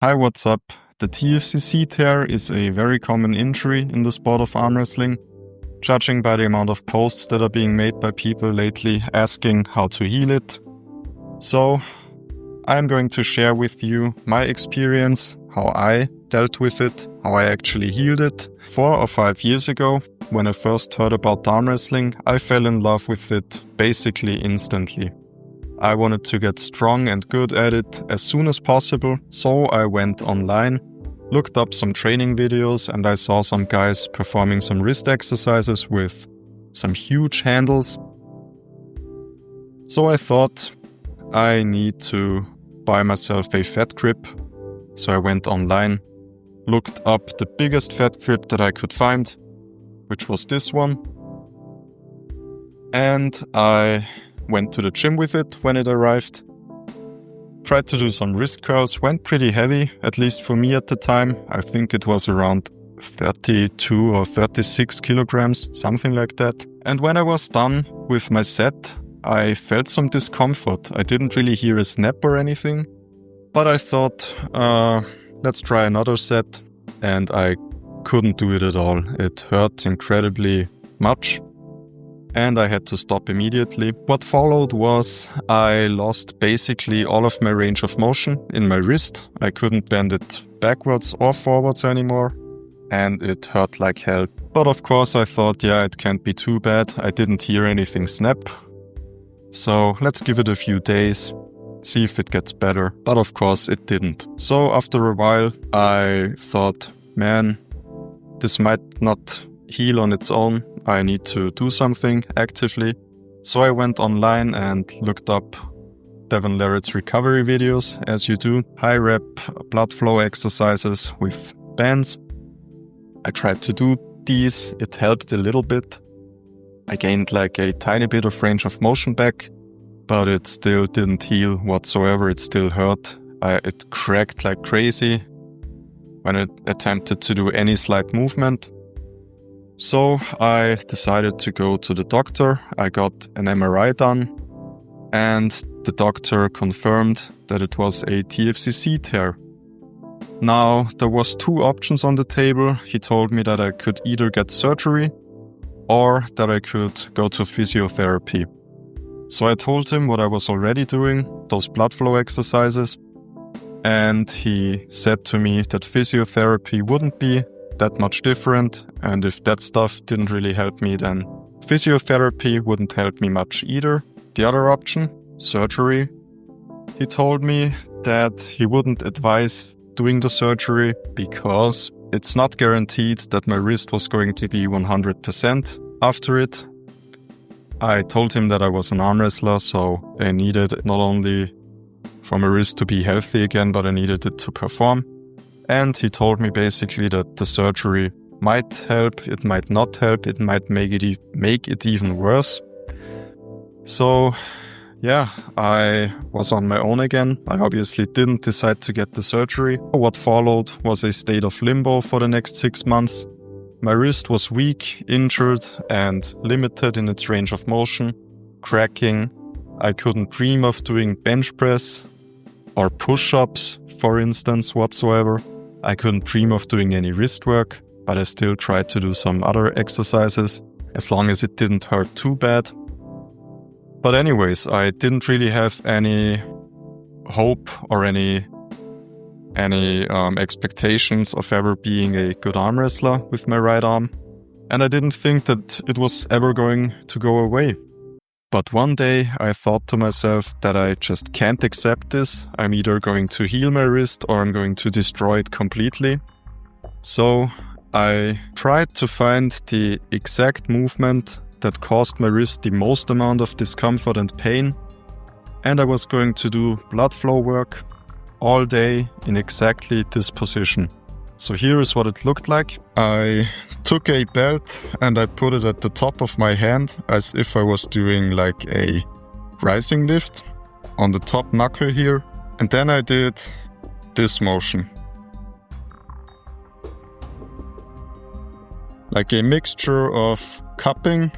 Hi, what's up? The TFCC tear is a very common injury in the sport of arm wrestling, judging by the amount of posts that are being made by people lately asking how to heal it. So, I'm going to share with you my experience, how I dealt with it, how I actually healed it. 4 or 5 years ago, when I first heard about arm wrestling, I fell in love with it basically instantly. I wanted to get strong and good at it as soon as possible, so I went online, looked up some training videos, and I saw some guys performing some wrist exercises with some huge handles. So I thought I need to buy myself a fat grip. So I went online, looked up the biggest fat grip that I could find, which was this one, and I went to the gym with it when it arrived. Tried to do some wrist curls, went pretty heavy, at least for me at the time. I think it was around 32 or 36 kilograms, something like that. And when I was done with my set, I felt some discomfort. I didn't really hear a snap or anything, but I thought, let's try another set, and I couldn't do it at all. It hurt incredibly much, and I had to stop immediately. What followed was I lost basically all of my range of motion in my wrist. I couldn't bend it backwards or forwards anymore, and it hurt like hell. But of course I thought, yeah, it can't be too bad. I didn't hear anything snap. So let's give it a few days, see if it gets better. But of course it didn't. So after a while I thought, man, this might not heal on its own. I need to do something actively. So I went online and looked up Devon Larratt's recovery videos, as you do. High rep blood flow exercises with bands. I tried to do these. It helped a little bit. I gained like a tiny bit of range of motion back, but it still didn't heal whatsoever. It still hurt. It cracked like crazy when I attempted to do any slight movement. So I decided to go to the doctor. I got an MRI done, and the doctor confirmed that it was a TFCC tear. Now, there was 2 options on the table. He told me that I could either get surgery or that I could go to physiotherapy. So I told him what I was already doing, those blood flow exercises, and he said to me that physiotherapy wouldn't be that much different, and if that stuff didn't really help me, then physiotherapy wouldn't help me much either. The other option, surgery, he told me that he wouldn't advise doing the surgery because it's not guaranteed that my wrist was going to be 100% after it. I told him that I was an arm wrestler, so I needed not only for my wrist to be healthy again, but I needed it to perform. And he told me basically that the surgery might help, it might not help, it might make it even worse. So yeah, I was on my own again. I obviously didn't decide to get the surgery. What followed was a state of limbo for the next 6 months. My wrist was weak, injured, and limited in its range of motion, cracking. I couldn't dream of doing bench press or push-ups, for instance, whatsoever. I couldn't dream of doing any wrist work, but I still tried to do some other exercises, as long as it didn't hurt too bad. But anyways, I didn't really have any hope or any expectations of ever being a good arm wrestler with my right arm, and I didn't think that it was ever going to go away. But one day I thought to myself that I just can't accept this. I'm either going to heal my wrist or I'm going to destroy it completely. So I tried to find the exact movement that caused my wrist the most amount of discomfort and pain, and I was going to do blood flow work all day in exactly this position. So here is what it looked like. I took a belt and I put it at the top of my hand as if I was doing like a rising lift on the top knuckle here. And then I did this motion. Like a mixture of cupping,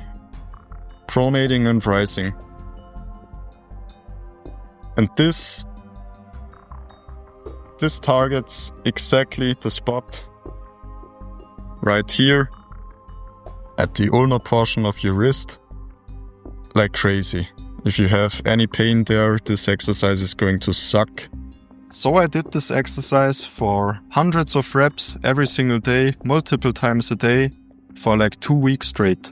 pronating and rising. And this this targets exactly the spot right here at the ulnar portion of your wrist, like crazy. If you have any pain there, this exercise is going to suck. So I did this exercise for hundreds of reps every single day, multiple times a day, for like 2 weeks straight.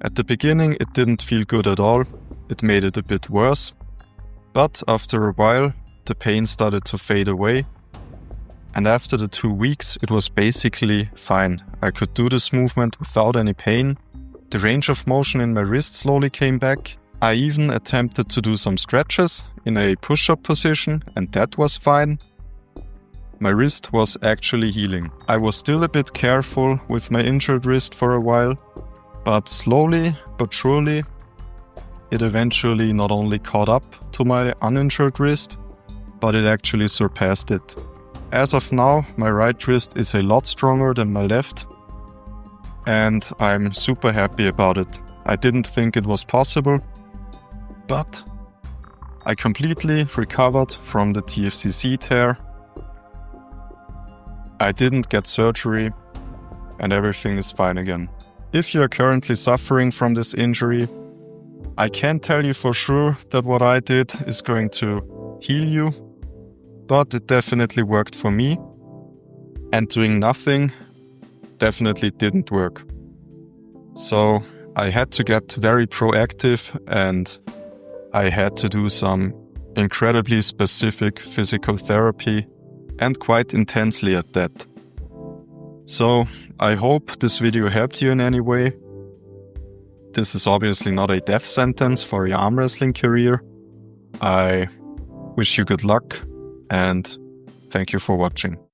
At the beginning, it didn't feel good at all. It made it a bit worse. But after a while, the pain started to fade away. And after the 2 weeks, it was basically fine. I could do this movement without any pain. The range of motion in my wrist slowly came back. I even attempted to do some stretches in a push-up position, and that was fine. My wrist was actually healing. I was still a bit careful with my injured wrist for a while, but slowly but surely, it eventually not only caught up to my uninjured wrist, but it actually surpassed it. As of now, my right wrist is a lot stronger than my left, and I'm super happy about it. I didn't think it was possible, but I completely recovered from the TFCC tear. I didn't get surgery, and everything is fine again. If you are currently suffering from this injury, I can't tell you for sure that what I did is going to heal you, but it definitely worked for me, and doing nothing definitely didn't work. So I had to get very proactive, and I had to do some incredibly specific physical therapy, and quite intensely at that. So I hope this video helped you in any way. This is obviously not a death sentence for your arm wrestling career. I wish you good luck, and thank you for watching.